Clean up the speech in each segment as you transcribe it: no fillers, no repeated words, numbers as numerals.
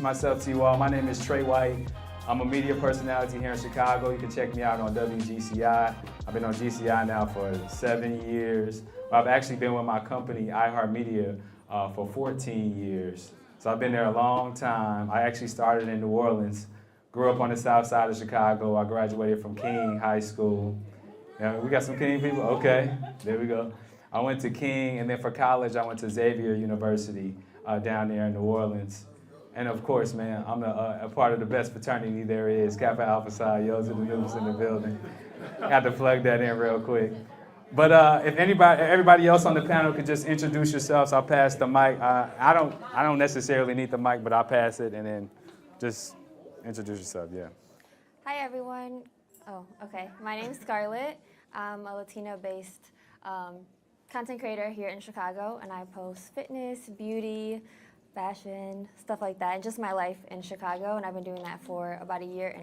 myself to you all. My name is Trey White. I'm a media personality here in Chicago. You can check me out on WGCI. I've been on GCI now for 7 years. I've actually been with my company, iHeartMedia, for 14 years. So I've been there a long time. I actually started in New Orleans, grew up on the south side of Chicago. I graduated from King High School. Yeah, we got some King people? Okay, there we go. I went to King, and then for college, I went to Xavier University down there in New Orleans. And of course, man, I'm a part of the best fraternity there is, Kappa Alpha Psi, yo to the noobs in the building. Had to plug that in real quick. But if everybody else on the panel could just introduce yourselves, I'll pass the mic. I don't necessarily need the mic, but I'll pass it, and then just introduce yourself, yeah. Hi, everyone. Oh, okay. My name's Scarlett. I'm a Latino-based content creator here in Chicago, and I post fitness, beauty, fashion, stuff like that, and just my life in Chicago, and I've been doing that for about 1.5 years.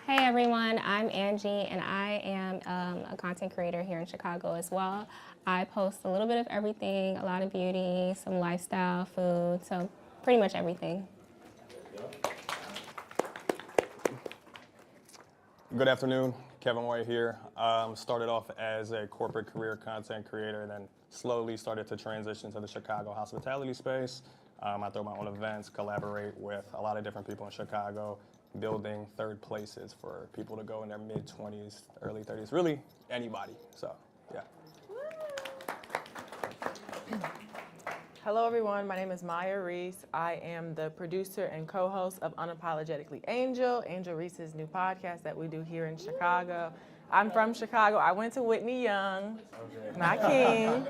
Hey everyone, I'm Angie, and I am a content creator here in Chicago as well. I post a little bit of everything, a lot of beauty, some lifestyle, food, so pretty much everything. Good afternoon, Kevin White here. Started off as a corporate career content creator, then slowly started to transition to the Chicago hospitality space. I throw my own events, collaborate with a lot of different people in Chicago, building third places for people to go in their mid-20s, early 30s, really anybody, so yeah. Hello everyone, my name is Maya Reese. I am the producer and co-host of Unapologetically Angel, Angel Reese's new podcast that we do here in Chicago. I'm from Chicago. I went to Whitney Young, not King,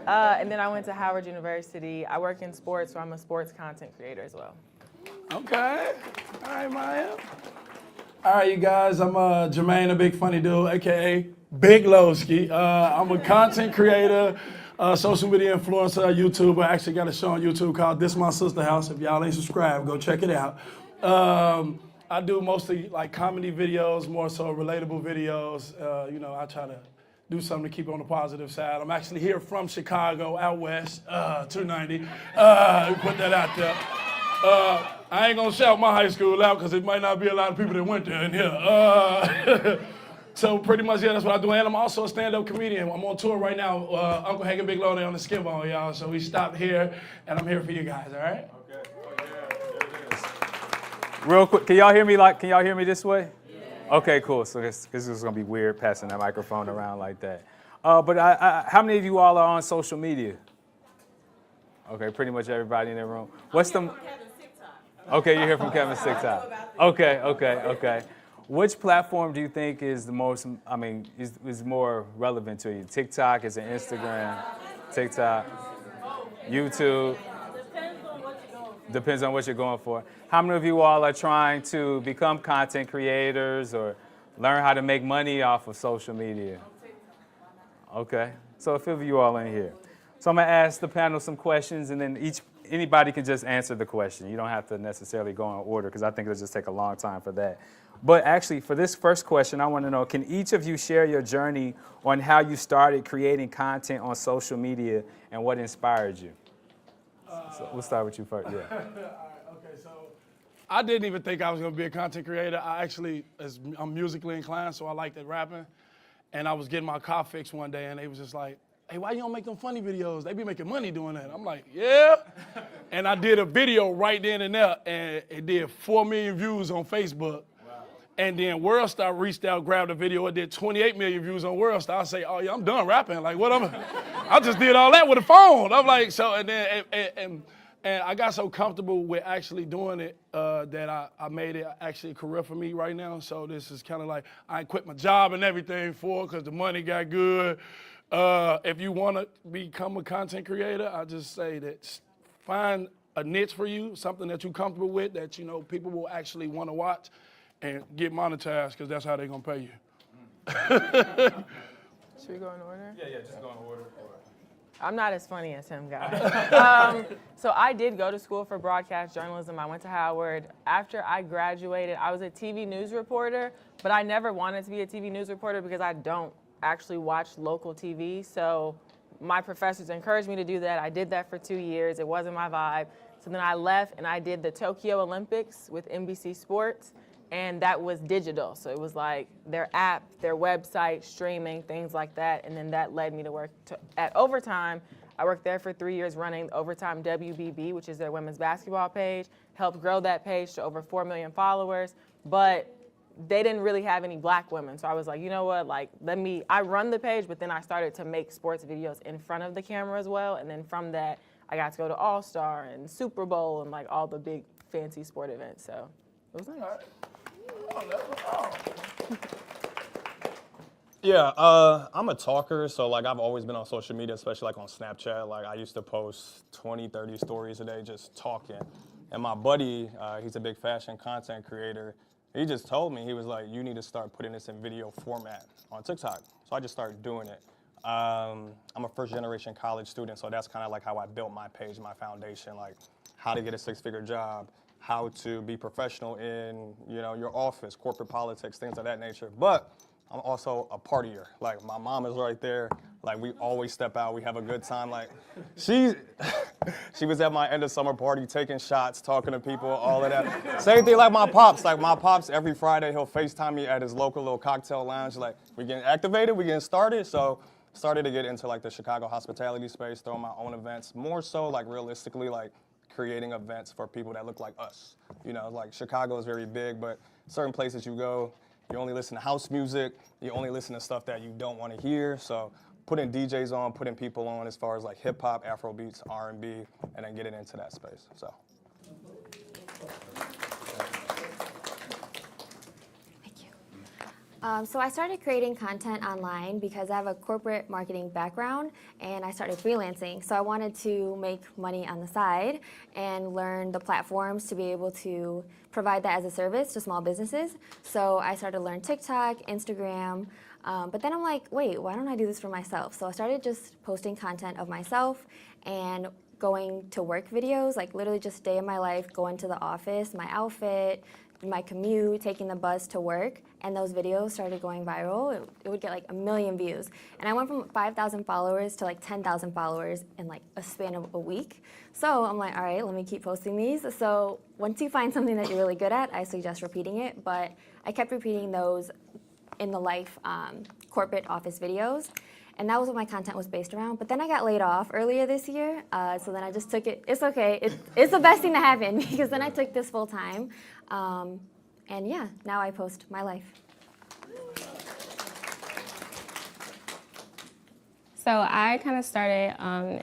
and then I went to Howard University. I work in sports, so I'm a sports content creator as well. Okay, all right, Maya. All right, you guys, I'm Jermaine, a big funny dude, AKA Big Lowski. I'm a content creator, social media influencer, YouTuber. I actually got a show on YouTube called This My Sister House. If y'all ain't subscribed, go check it out. I do mostly like comedy videos, more so relatable videos. You know, I try to do something to keep on the positive side. I'm actually here from Chicago, out west, 290. Put that out there. I ain't gonna shout my high school out because it might not be a lot of people that went there in here. So pretty much, yeah, that's what I do. And I'm also a stand-up comedian. I'm on tour right now. Uncle Hank and Big Low, they on the skin bone, y'all. So we stopped here, and I'm here for you guys, all right? Okay. Oh, yeah. There it is. Real quick, can y'all hear me this way? Yeah. Okay, cool. So this is gonna be weird passing that microphone around like that. But how many of you all are on social media? Okay, pretty much everybody in the room. What's the? Okay, you're here from Kevin's TikTok. Okay. Which platform do you think is the most? I mean, is more relevant to you? TikTok? Is it Instagram? TikTok? YouTube? Depends on what you're going for. How many of you all are trying to become content creators or learn how to make money off of social media? Okay, so a few of you all in here. So I'm gonna ask the panel some questions, and then anybody can just answer the question. You don't have to necessarily go in order, because I think it'll just take a long time for that. But actually, for this first question, I want to know, can each of you share your journey on how you started creating content on social media and what inspired you? So we'll start with you first, yeah. All right, okay, so I didn't even think I was gonna be a content creator. I'm musically inclined, so I liked rapping. And I was getting my car fixed one day, and they was just like, hey, why you don't make them funny videos? They be making money doing that. I'm like, yeah. And I did a video right then and there, and it did 4 million views on Facebook. Wow. And then WorldStar reached out, grabbed the video. It did 28 million views on WorldStar. I say, oh yeah, I'm done rapping. Like, what I just did all that with a phone. I'm like, so, and then, and I got so comfortable with actually doing it that I made it actually a career for me right now. So this is kind of like, I quit my job and everything for it because the money got good. If you want to become a content creator, I just say that find a niche for you, something that you're comfortable with, that you know people will actually want to watch, and get monetized, because that's how they're gonna pay you. Should we go in order? Yeah, just go in order. I'm not as funny as him, guys. So I did go to school for broadcast journalism. I went to Howard. After I graduated, I was a TV news reporter, but I never wanted to be a TV news reporter because I don't actually watch local TV. So my professors encouraged me to do that. I did that for 2 years. It wasn't my vibe. So then I left and I did the Tokyo Olympics with NBC Sports, and that was digital. So it was like their app, their website, streaming, things like that. And then that led me to work at Overtime. I worked there for 3 years running Overtime WBB, which is their women's basketball page, helped grow that page to over 4 million followers. But they didn't really have any black women. So I was like, you know what, like, I run the page, but then I started to make sports videos in front of the camera as well. And then from that, I got to go to All-Star and Super Bowl and like all the big fancy sport events. So it was nice. Yeah, I'm a talker, so like I've always been on social media, especially like on Snapchat. Like I used to post 20, 30 stories a day just talking. And my buddy, he's a big fashion content creator. He just told me, he was like, you need to start putting this in video format on TikTok. So I just started doing it. I'm a first generation college student, so that's kind of like how I built my page, my foundation, like how to get a 6-figure job, how to be professional in, you know, your office, corporate politics, things of that nature. But I'm also a partier. Like my mom is right there. Like we always step out, we have a good time. Like she was at my end of summer party taking shots, talking to people, all of that. Same thing like my pops. Like my pops every Friday he'll FaceTime me at his local little cocktail lounge. Like we getting activated, we getting started. So started to get into like the Chicago hospitality space, throwing my own events, more so like realistically like creating events for people that look like us. You know, like Chicago is very big, but certain places you go, you only listen to house music, you only listen to stuff that you don't want to hear. So putting DJs on, putting people on as far as like hip hop, Afro beats, R&B, and then getting into that space. So. So I started creating content online because I have a corporate marketing background and I started freelancing. So I wanted to make money on the side and learn the platforms to be able to provide that as a service to small businesses. So I started to learn TikTok, Instagram, but then I'm like, wait, why don't I do this for myself? So I started just posting content of myself and going to work videos, like literally just day in my life, going to the office, my outfit, my commute, taking the bus to work, and those videos started going viral. It would get like 1 million views. And I went from 5,000 followers to like 10,000 followers in like a span of a week. So I'm like, all right, let me keep posting these. So once you find something that you're really good at, I suggest repeating it. But I kept repeating those in the life corporate office videos. And that was what my content was based around. But then I got laid off earlier this year. So then I just took it. It's okay. It's the best thing to happen because then I took this full time. And yeah, now I post my life. So I kind of started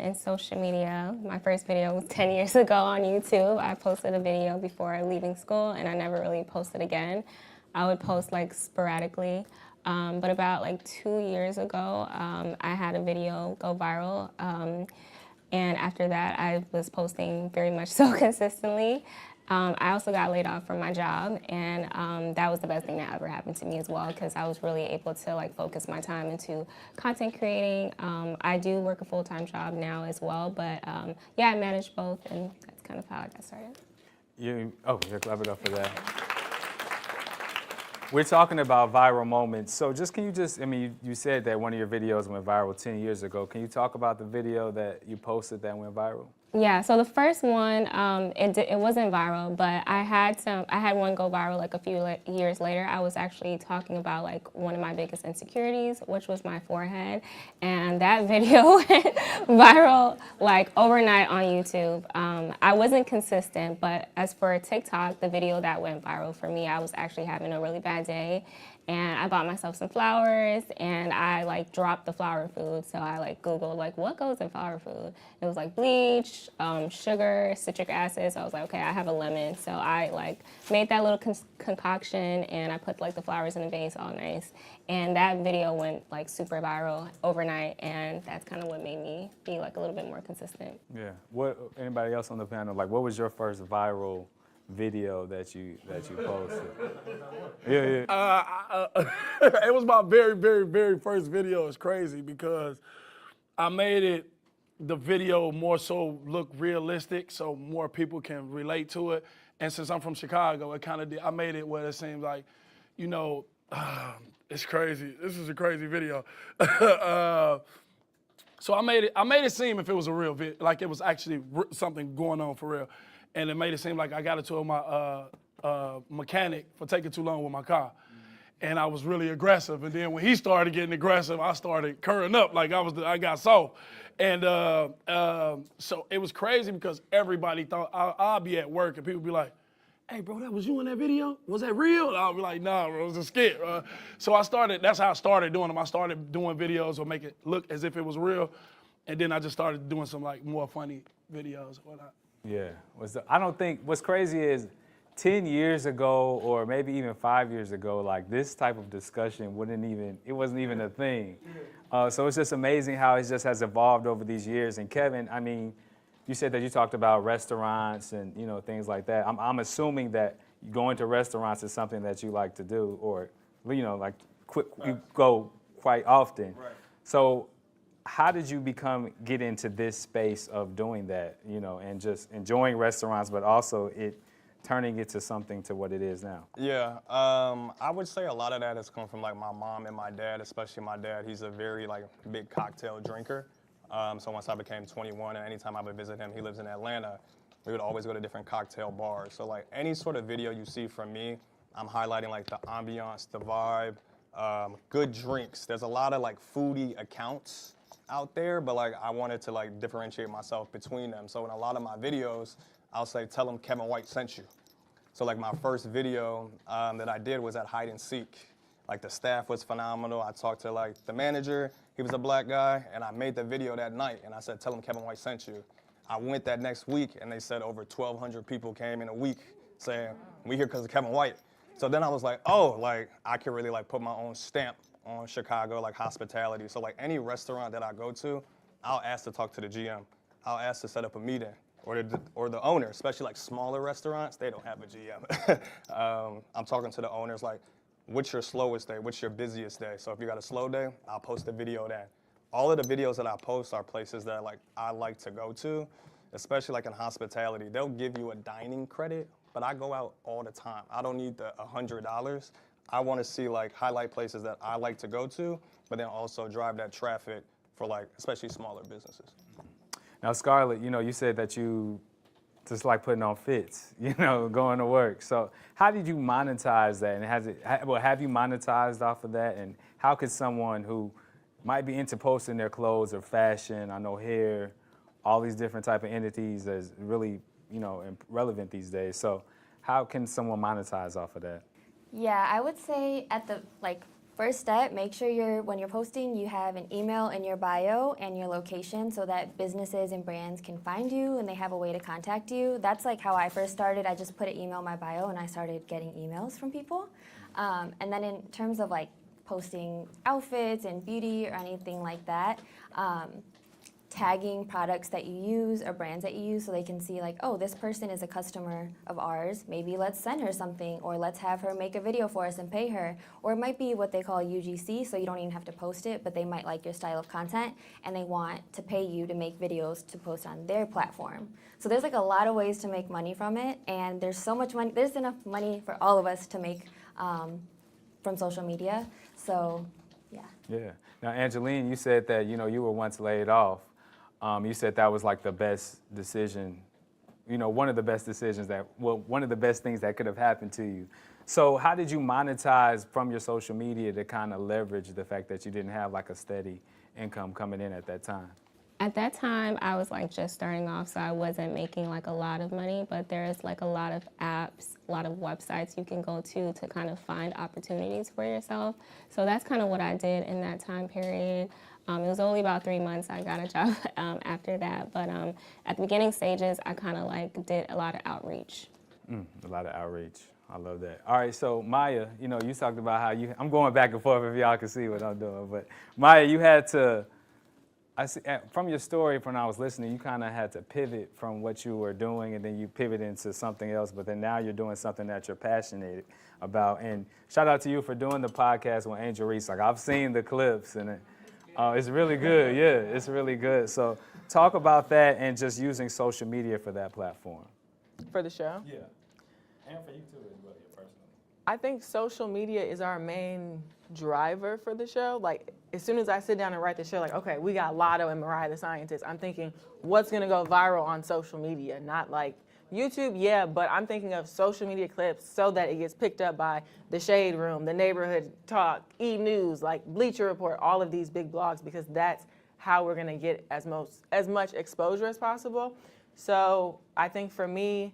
in social media. My first video was 10 years ago on YouTube. I posted a video before leaving school, and I never really posted again. I would post like sporadically. But about like 2 years ago, I had a video go viral. And after that, I was posting very much so consistently. I also got laid off from my job, and that was the best thing that ever happened to me as well, because I was really able to like focus my time into content creating. I do work a full-time job now as well, but yeah, I manage both, and that's kind of how I got started. You're clap it up for that. We're talking about viral moments. So you said that one of your videos went viral 10 years ago. Can you talk about the video that you posted that went viral? Yeah, so the first one, it wasn't viral, but I had one go viral like a few years later. I was actually talking about like one of my biggest insecurities, which was my forehead, and that video went viral like overnight on YouTube. I wasn't consistent, but as for TikTok, the video that went viral for me, I was actually having a really bad day. And I bought myself some flowers, and I like dropped the flower food. So I like Googled like what goes in flower food. It was like bleach, sugar, citric acid. So I was like, okay, I have a lemon. So I like made that little concoction, and I put like the flowers in a vase, all nice. And that video went like super viral overnight, and that's kind of what made me be like a little bit more consistent. Yeah. What? Anybody else on the panel? Like, what was your first viral video that you posted? Yeah. It was my very, very, very first video. It's crazy because I made the video more so look realistic so more people can relate to it. And since I'm from Chicago, I made it where it seems like, you know, it's crazy. This is a crazy video. So I made it seem if it was a real video, like it was actually something going on for real. And it made it seem like I got into my mechanic for taking too long with my car. And I was really aggressive. And then when he started getting aggressive, I started curling up like I got soft. And so it was crazy because everybody thought I'll be at work and people be like, hey, bro, that was you in that video? Was that real? And I'll be like, nah, bro, it was a skit. So that's how I started doing them. I started doing videos or make it look as if it was real. And then I just started doing some like more funny videos or whatnot. Yeah. I don't think, what's crazy is 10 years ago or maybe even 5 years ago, like this type of discussion it wasn't even a thing. So it's just amazing how it just has evolved over these years. And Kevin, I mean, you said that you talked about restaurants and, things like that. I'm assuming that going to restaurants is something that you like to do or, you go quite often. Right. So how did you get into this space of doing that, and just enjoying restaurants, but also turning it to something to what it is now? Yeah, I would say a lot of that has come from like my mom and my dad, especially my dad. He's a very big cocktail drinker. So once I became 21 and anytime I would visit him, he lives in Atlanta, we would always go to different cocktail bars. So like any sort of video you see from me, I'm highlighting like the ambiance, the vibe, good drinks. There's a lot of like foodie accounts out there, but like I wanted to like differentiate myself between them. So in a lot of my videos, I'll say, tell them Kevin White sent you. So like my first video that I did was at Hide and Seek. Like the staff was phenomenal. I talked to like the manager, he was a black guy, and I made the video that night and I said, tell him Kevin White sent you. I went that next week and they said over 1,200 people came in a week saying, we here because of Kevin White. So then I was like, oh, like I could really like put my own stamp on Chicago, like hospitality. So like any restaurant that I go to, I'll ask to talk to the GM. I'll ask to set up a meeting. Or the owner, especially like smaller restaurants, they don't have a GM. I'm talking to the owners like, what's your slowest day? What's your busiest day? So if you got a slow day, I'll post a video then. All of the videos that I post are places that I like to go to, especially like in hospitality. They'll give you a dining credit, but I go out all the time. I don't need the $100. I want to see like highlight places that I like to go to, but then also drive that traffic for like especially smaller businesses. Now, Scarlett, you said that you just like putting on fits, going to work. So how did you monetize that? And have you monetized off of that? And how could someone who might be into posting their clothes or fashion, I know hair, all these different type of entities is really, relevant these days. So how can someone monetize off of that? Yeah, I would say at the first step, make sure when you're posting, you have an email in your bio and your location so that businesses and brands can find you and they have a way to contact you. That's like how I first started. I just put an email in my bio and I started getting emails from people. And then in terms of like posting outfits and beauty or anything like that, tagging products that you use or brands that you use so they can see like, oh, this person is a customer of ours. Maybe let's send her something or let's have her make a video for us and pay her. Or it might be what they call UGC, so you don't even have to post it, but they might like your style of content and they want to pay you to make videos to post on their platform. So there's like a lot of ways to make money from it, and there's so much money, there's enough money for all of us to make from social media. So, yeah. Yeah. Now, Angeline, you said that, you were once laid off. You said that was like the best decision, one of the best decisions one of the best things that could have happened to you. So how did you monetize from your social media to kind of leverage the fact that you didn't have like a steady income coming in at that time? At that time, I was like just starting off, so I wasn't making like a lot of money, but there's like a lot of apps, a lot of websites you can go to kind of find opportunities for yourself. So that's kind of what I did in that time period. It was only about 3 months I got a job after that, but at the beginning stages, I kind of like did a lot of outreach. A lot of outreach. I love that. All right, so Maya, you talked about how I'm going back and forth if y'all can see what I'm doing, but Maya, you had to, I see, from your story, when I was listening, you kind of had to pivot from what you were doing, and then you pivot into something else, but then now you're doing something that you're passionate about. And shout out to you for doing the podcast with Angel Reese. Like, I've seen the clips, and it's really good. Yeah, it's really good. So talk about that and just using social media for that platform. For the show? Yeah, and for you too, as well, personally. I think social media is our main driver for the show. Like, as soon as I sit down and write the show, like, okay, we got Lotto and Mariah the Scientist, I'm thinking, what's gonna go viral on social media? Not like YouTube, yeah, but I'm thinking of social media clips so that it gets picked up by The Shade Room, The Neighborhood Talk, E! News, like Bleacher Report, all of these big blogs, because that's how we're gonna get as much exposure as possible. So I think for me,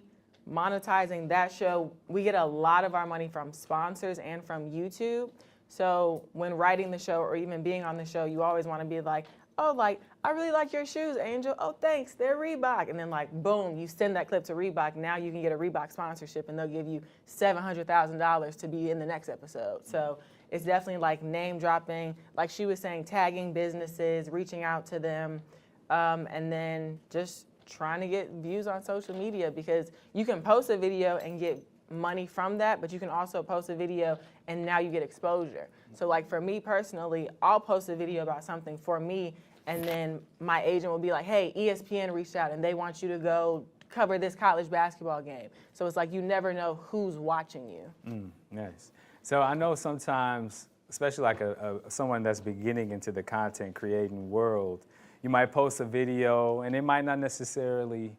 monetizing that show, we get a lot of our money from sponsors and from YouTube. So when writing the show or even being on the show, you always want to be like, oh, like, I really like your shoes, Angel. Oh, thanks, they're Reebok. And then like, boom, you send that clip to Reebok. Now you can get a Reebok sponsorship and they'll give you $700,000 to be in the next episode. So it's definitely like name dropping, like she was saying, tagging businesses, reaching out to them, and then just trying to get views on social media, because you can post a video and get money from that, but you can also post a video and now you get exposure. So like for me personally, I'll post a video about something for me, and then my agent will be like, hey, ESPN reached out and they want you to go cover this college basketball game. So it's like you never know who's watching you. Nice. So I know sometimes, especially like someone that's beginning into the content creating world, you might post a video and it might not necessarily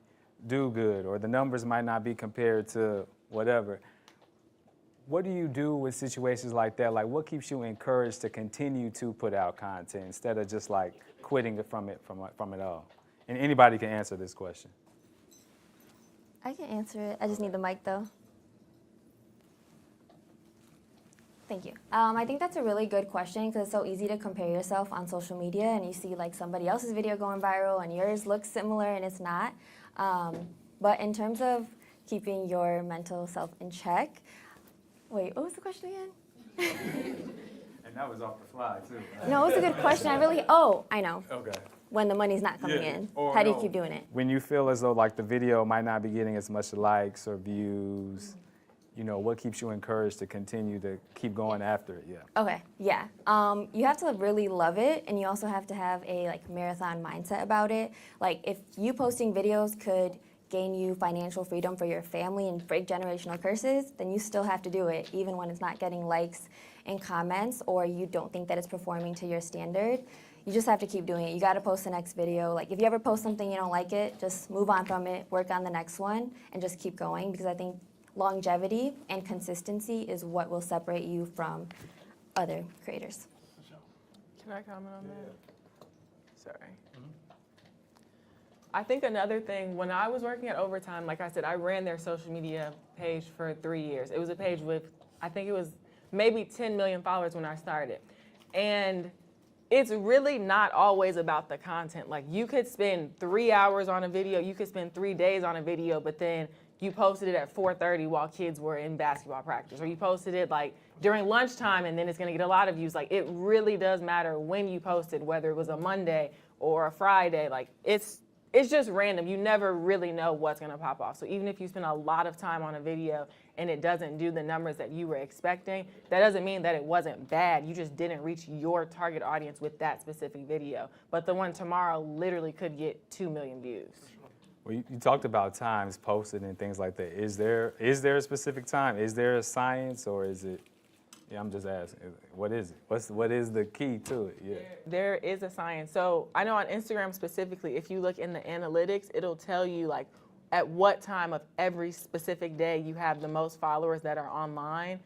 do good, or the numbers might not be compared to whatever. What do you do with situations like that? Like, what keeps you encouraged to continue to put out content instead of just like quitting from it all? And anybody can answer this question. I can answer it. I just need the mic though. Thank you. I think that's a really good question, because it's so easy to compare yourself on social media and you see like somebody else's video going viral and yours looks similar and it's not. But in terms of keeping your mental self in check, wait, what was the question again? And that was off the fly too. No, it was a good question. I know. Okay. When the money's not coming in, Or how do you no, keep doing it? When you feel as though like the video might not be getting as much likes or views, you know, what keeps you encouraged to continue to keep going after it? Yeah. Okay, yeah. You have to really love it, and you also have to have a like marathon mindset about it. Like if you posting videos could gain you financial freedom for your family and break generational curses, then you still have to do it, even when it's not getting likes and comments, or you don't think that it's performing to your standard. You just have to keep doing it. You gotta post the next video. Like if you ever post something you don't like it, just move on from it, work on the next one, and just keep going, because I think longevity and consistency is what will separate you from other creators. Can I comment on that? Sorry. I think another thing, when I was working at Overtime, like I said, I ran their social media page for 3 years. It was a page with, I think it was maybe 10 million followers when I started. And it's really not always about the content. Like you could spend 3 hours on a video, you could spend 3 days on a video, but then you posted it at 4:30 while kids were in basketball practice, or you posted it like during lunchtime and then it's gonna get a lot of views. Like it really does matter when you posted, whether it was a Monday or a Friday. Like it's just random. You never really know what's gonna pop off. So even if you spend a lot of time on a video and it doesn't do the numbers that you were expecting, that doesn't mean that it wasn't bad. You just didn't reach your target audience with that specific video. But the one tomorrow literally could get 2 million views. Well, you talked about times posted and things like that. Is there a specific time? Is there a science, or is it? Yeah, I'm just asking. What is it? What is the key to it? Yeah. There is a science. So I know on Instagram specifically, if you look in the analytics, it'll tell you like at what time of every specific day you have the most followers that are online.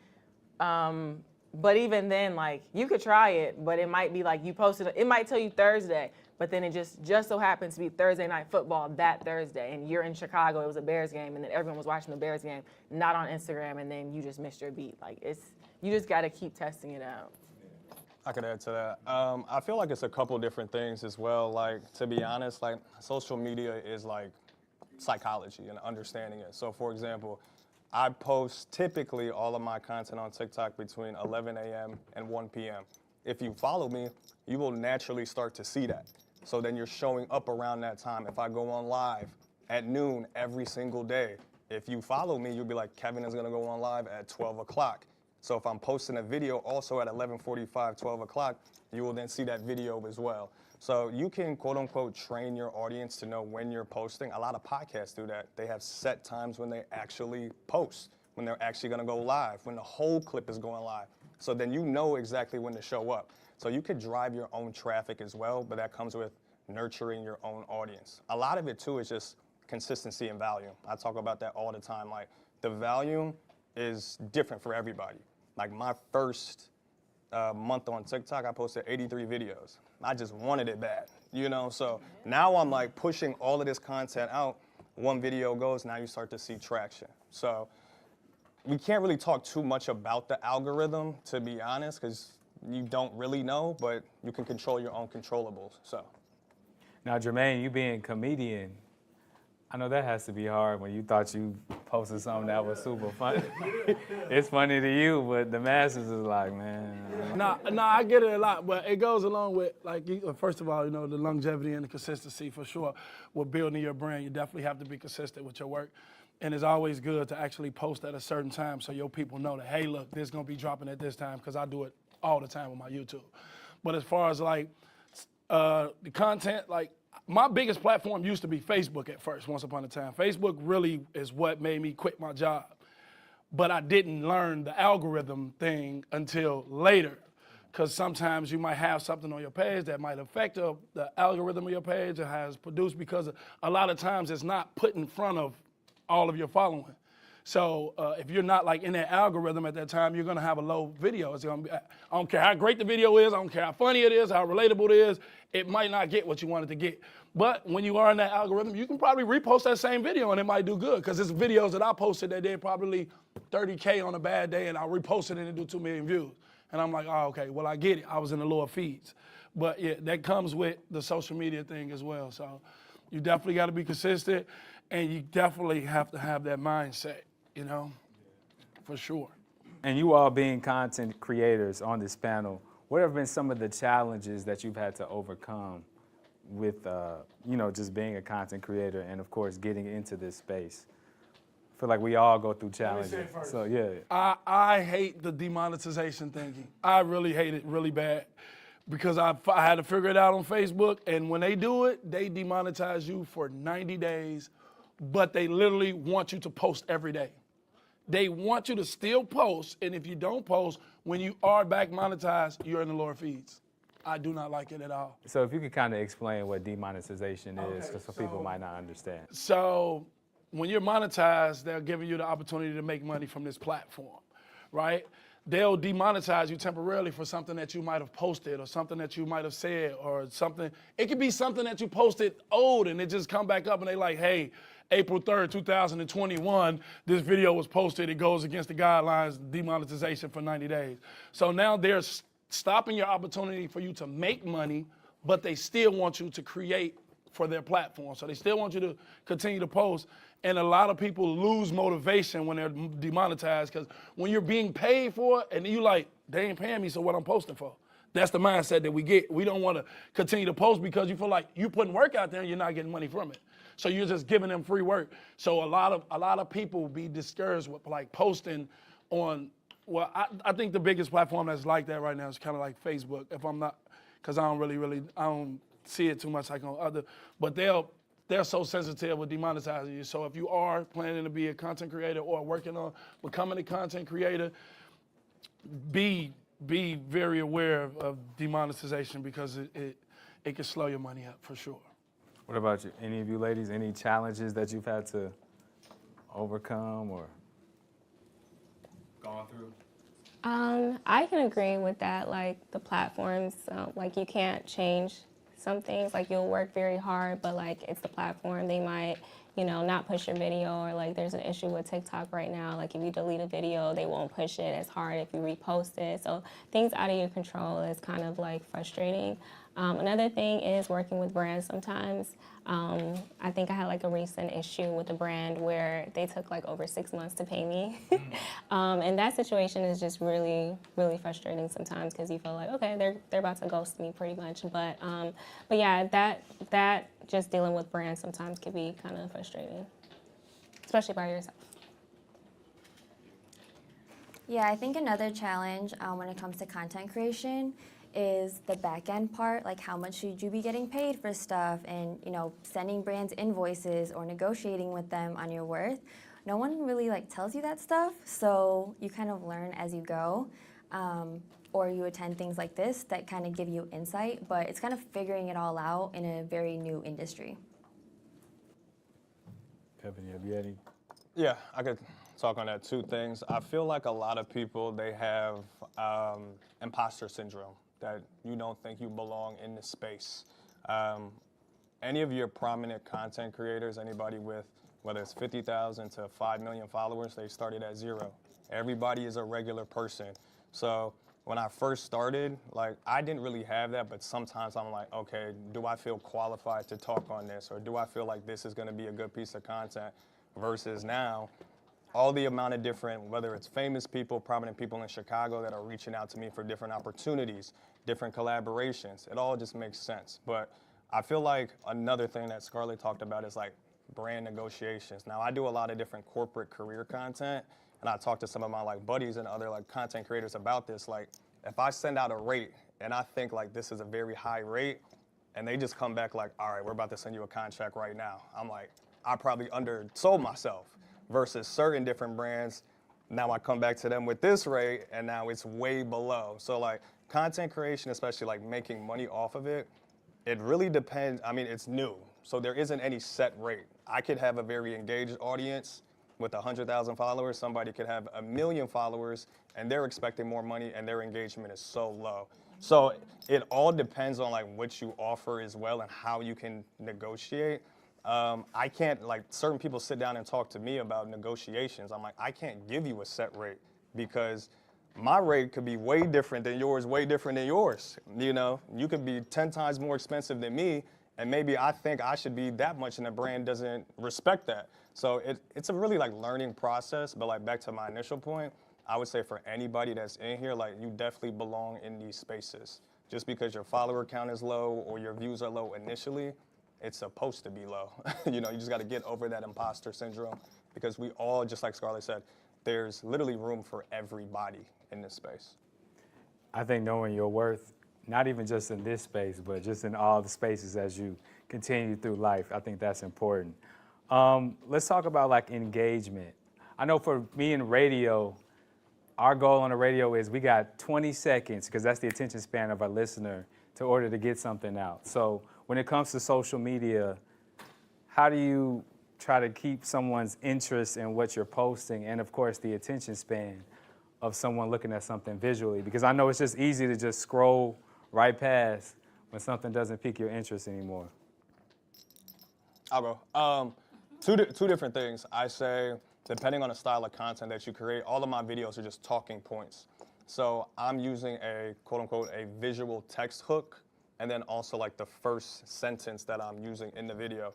But even then, like you could try it, but it might be like you posted. It might tell you Thursday. But then it just so happens to be Thursday night football that Thursday, and you're in Chicago, it was a Bears game, and then everyone was watching the Bears game, not on Instagram, and then you just missed your beat. Like you just gotta keep testing it out. I could add to that. I feel like it's a couple different things as well. Like, to be honest, like social media is like psychology and understanding it. So for example, I post typically all of my content on TikTok between 11 a.m. and 1 p.m. If you follow me, you will naturally start to see that. So then you're showing up around that time. If I go on live at noon every single day, if you follow me, you'll be like, Kevin is gonna go on live at 12 o'clock. So if I'm posting a video also at 11:45, 12 o'clock, you will then see that video as well. So you can quote unquote train your audience to know when you're posting. A lot of podcasts do that. They have set times when they actually post, when they're actually gonna go live, when the whole clip is going live. So then you know exactly when to show up. So you could drive your own traffic as well, but that comes with nurturing your own audience. A lot of it too is just consistency and volume. I talk about that all the time. Like the volume is different for everybody. Like my first month on TikTok, I posted 83 videos. I just wanted it bad, you know? So now I'm like pushing all of this content out. One video goes, now you start to see traction. So we can't really talk too much about the algorithm, to be honest, because you don't really know, but you can control your own controllables, so. Now, Jermaine, you being a comedian, I know that has to be hard when you thought you posted something that was super funny. It's funny to you, but the masses is like, man. Nah, I get it a lot, but it goes along with, like, first of all, you know, the longevity and the consistency for sure. With building your brand, you definitely have to be consistent with your work. And it's always good to actually post at a certain time so your people know that, hey, look, this is gonna be dropping at this time, because I do it all the time with my YouTube. But as far as like the content, like my biggest platform used to be Facebook at first, once upon a time. Facebook really is what made me quit my job. But I didn't learn the algorithm thing until later, because sometimes you might have something on your page that might affect the algorithm of your page. It has produced, because a lot of times it's not put in front of all of your following. So if you're not like in that algorithm at that time, you're gonna have a low video. It's gonna be, I don't care how great the video is, I don't care how funny it is, how relatable it is, it might not get what you wanted to get. But when you are in that algorithm, you can probably repost that same video and it might do good, because there's videos that I posted that did probably 30K on a bad day, and I reposted it and it do 2 million views. And I'm like, oh, okay, well, I get it. I was in the lower feeds. But yeah, that comes with the social media thing as well. So you definitely gotta be consistent, and you definitely have to have that mindset, you know, for sure. And you all being content creators on this panel, what have been some of the challenges that you've had to overcome with, you know, just being a content creator and, of course, getting into this space? I feel like we all go through challenges. Let me say it first. So, yeah. I hate the demonetization thinking. I really hate it really bad, because I had to figure it out on Facebook, and when they do it, they demonetize you for 90 days, but they literally want you to post every day. They want you to still post, and if you don't post, when you are back monetized, you're in the lower feeds. I do not like it at all. So if you could kind of explain what demonetization is, because some people might not understand. So when you're monetized, they're giving you the opportunity to make money from this platform, right? They'll demonetize you temporarily for something that you might have posted or something that you might have said or something. It could be something that you posted old and it just come back up and they like, hey, April 3rd, 2021, this video was posted. It goes against the guidelines, demonetization for 90 days. So now they're stopping your opportunity for you to make money, but they still want you to create for their platform. So they still want you to continue to post. And a lot of people lose motivation when they're demonetized, because when you're being paid for it and you like, they ain't paying me, so what I'm posting for? That's the mindset that we get. We don't want to continue to post because you feel like you're putting work out there and you're not getting money from it. So you're just giving them free work. So a lot of people be discouraged with like posting on, well, I think the biggest platform that's like that right now is kind of like Facebook, if I'm not, because I don't see it too much like on other, but they're so sensitive with demonetizing you. So if you are planning to be a content creator or working on becoming a content creator, be very aware of demonetization, because it can slow your money up for sure. What about you? Any of you ladies, any challenges that you've had to overcome or gone through? I can agree with that. Like the platforms, like you can't change some things. Like you'll work very hard, but like it's the platform. They might, you know, not push your video, or like there's an issue with TikTok right now. Like if you delete a video, they won't push it as hard if you repost it. So things out of your control is kind of like frustrating. Another thing is working with brands sometimes. I think I had like a recent issue with a brand where they took like over 6 months to pay me. And that situation is just really, really frustrating sometimes, because you feel like, okay, they're about to ghost me pretty much. But yeah, that just dealing with brands sometimes can be kind of frustrating, especially by yourself. Yeah, I think another challenge when it comes to content creation is the back end part, like how much should you be getting paid for stuff, and you know, sending brands invoices or negotiating with them on your worth. No one really like tells you that stuff, so you kind of learn as you go. or you attend things like this that kind of give you insight, but it's kind of figuring it all out in a very new industry. Kevin, have you any? Yeah, I could talk on that. Two things. I feel like a lot of people, they have imposter syndrome, that you don't think you belong in the space. Any of your prominent content creators, anybody with whether it's 50,000 to 5 million followers, they started at 0. Everybody is a regular person. So when I first started, like, I didn't really have that, but sometimes I'm like, okay, do I feel qualified to talk on this? Or do I feel like this is gonna be a good piece of content? Versus now, all the amount of different, whether it's famous people, prominent people in Chicago that are reaching out to me for different opportunities, different collaborations, it all just makes sense. But I feel like another thing that Scarlett talked about is like brand negotiations. Now, I do a lot of different corporate career content, and I talk to some of my like buddies and other like content creators about this. Like, if I send out a rate and I think like this is a very high rate, and they just come back like, all right, we're about to send you a contract right now, I'm like, I probably undersold myself. Versus certain different brands, now I come back to them with this rate, and now it's way below. So like content creation, especially like making money off of it, it really depends. I mean, it's new, so there isn't any set rate. I could have a very engaged audience with 100,000 followers. Somebody could have 1 million followers, and they're expecting more money, and their engagement is so low. So it all depends on like what you offer as well and how you can negotiate. I can't, like, certain people sit down and talk to me about negotiations. I'm like, I can't give you a set rate because my rate could be way different than yours, way different than yours. You know, you could be 10 times more expensive than me, and maybe I think I should be that much, and the brand doesn't respect that. So it's a really like learning process. But like back to my initial point, I would say for anybody that's in here, like, you definitely belong in these spaces. Just because your follower count is low or your views are low initially, it's supposed to be low. You know, you just got to get over that imposter syndrome, because we all, just like Scarlett said, there's literally room for everybody in this space. I think knowing your worth, not even just in this space, but just in all the spaces as you continue through life, I think that's important. Let's talk about like engagement. I know for me in radio, our goal on the radio is we got 20 seconds, because that's the attention span of our listener, to order to get something out. So when it comes to social media, how do you try to keep someone's interest in what you're posting, and of course the attention span of someone looking at something visually? Because I know it's just easy to just scroll right past when something doesn't pique your interest anymore. I'll go. Two different things. I say, depending on the style of content that you create, all of my videos are just talking points. So I'm using a quote unquote a visual text hook, and then also like the first sentence that I'm using in the video.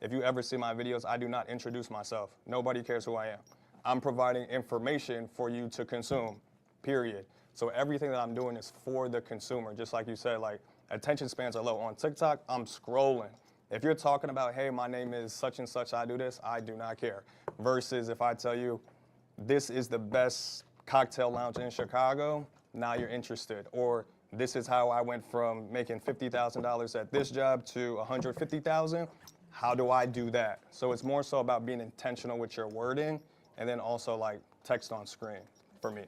If you ever see my videos, I do not introduce myself. Nobody cares who I am. I'm providing information for you to consume, period. So everything that I'm doing is for the consumer. Just like you said, like, attention spans are low. On TikTok, I'm scrolling. If you're talking about, hey, my name is such and such, I do this, I do not care. Versus if I tell you, this is the best cocktail lounge in Chicago, now you're interested. Or this is how I went from making $50,000 at this job to $150,000. How do I do that? So it's more so about being intentional with your wording, and then also like text on screen for me.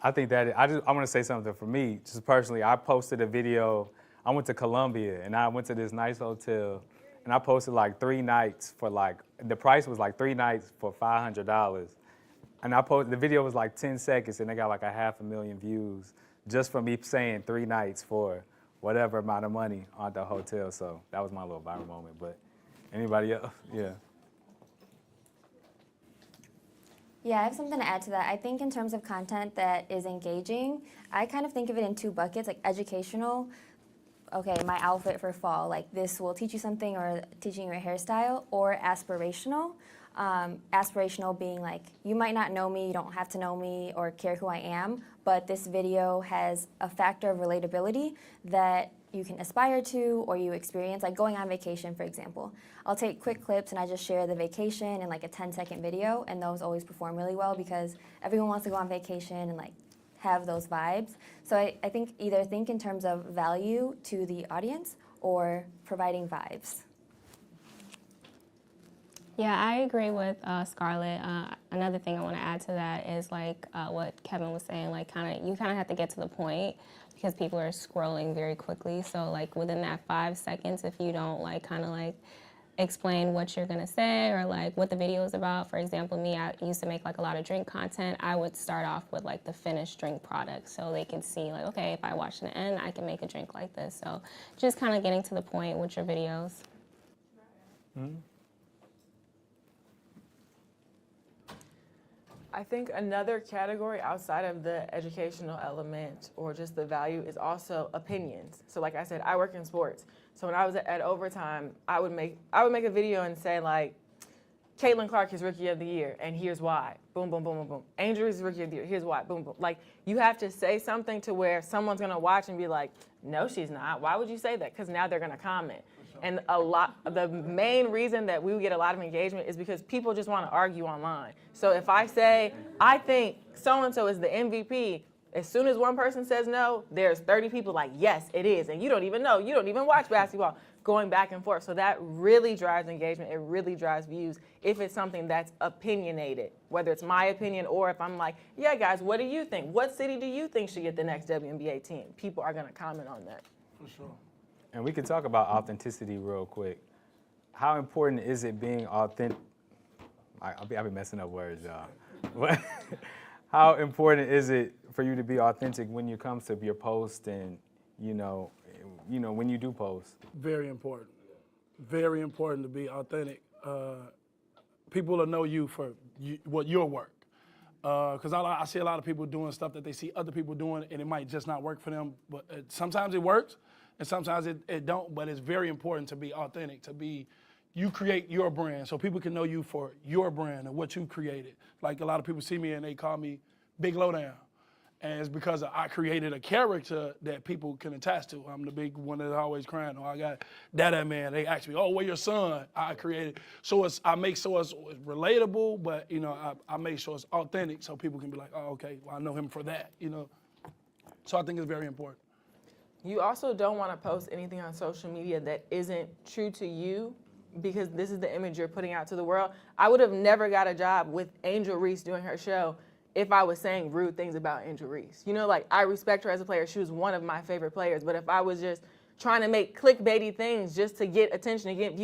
I think that I want to say something for me, just personally. I posted a video. I went to Columbia, and I went to this nice hotel, and I posted like 3 nights for like, the price was like 3 nights for $500. And I posted, the video was like 10 seconds, and they got like 500,000 views just for me saying 3 nights for whatever amount of money on the hotel. So that was my little viral moment. But anybody else? Yeah. Yeah, I have something to add to that. I think in terms of content that is engaging, I kind of think of it in 2 buckets, like educational. Okay, my outfit for fall, like this will teach you something, or teaching you a hairstyle, or aspirational. Aspirational being like, you might not know me, you don't have to know me or care who I am, but this video has a factor of relatability that you can aspire to or you experience, like going on vacation, for example. I'll take quick clips and I just share the vacation in like a 10-second video, and those always perform really well because everyone wants to go on vacation and like have those vibes. So I think either think in terms of value to the audience or providing vibes. Yeah, I agree with Scarlett. Another thing I want to add to that is like what Kevin was saying, like you kind of have to get to the point because people are scrolling very quickly. So like within that 5 seconds, if you don't like kind of like explain what you're gonna say or like what the video is about. For example, me, I used to make like a lot of drink content. I would start off with like the finished drink product so they can see like, okay, if I watch to the end, I can make a drink like this. So just kind of getting to the point with your videos. Mm-hmm. I think another category outside of the educational element or just the value is also opinions. So like I said, I work in sports. So when I was at overtime, I would make a video and say like, Caitlin Clark is Rookie of the Year, and here's why. Boom, boom, boom, boom, boom. Angel Reese is Rookie of the Year, here's why. Boom, boom. Like, you have to say something to where someone's gonna watch and be like, no, she's not. Why would you say that? Because now they're gonna comment. And the main reason that we get a lot of engagement is because people just want to argue online. So if I say, I think so-and-so is the MVP, as soon as one person says no, there's 30 people like, yes, it is. And you don't even know, you don't even watch basketball, going back and forth. So that really drives engagement. It really drives views if it's something that's opinionated, whether it's my opinion or if I'm like, yeah, guys, what do you think? What city do you think should get the next WNBA team? People are going to comment on that. For sure. And we can talk about authenticity real quick. How important is it being authentic? I'll be messing up words, y'all. But how important is it for you to be authentic when it comes to your post and, when you do post? Very important. Very important to be authentic. People will know you for your work. Because I see a lot of people doing stuff that they see other people doing, and it might just not work for them. But sometimes it works, and sometimes it don't. But it's very important to be authentic, you create your brand so people can know you for your brand and what you created. Like a lot of people see me and they call me Big Lowdown. And it's because I created a character that people can attach to. I'm the big one that's always crying. Oh, I got that man. They ask me, oh, where your son? I created. So I make sure it's relatable, but I make sure it's authentic so people can be like, oh, okay, well, I know him for that, So I think it's very important. You also don't want to post anything on social media that isn't true to you, because this is the image you're putting out to the world. I would have never got a job with Angel Reese doing her show if I was saying rude things about Angel Reese. I respect her as a player. She was one of my favorite players. But if I was just trying to make clickbaity things just to get attention and get views,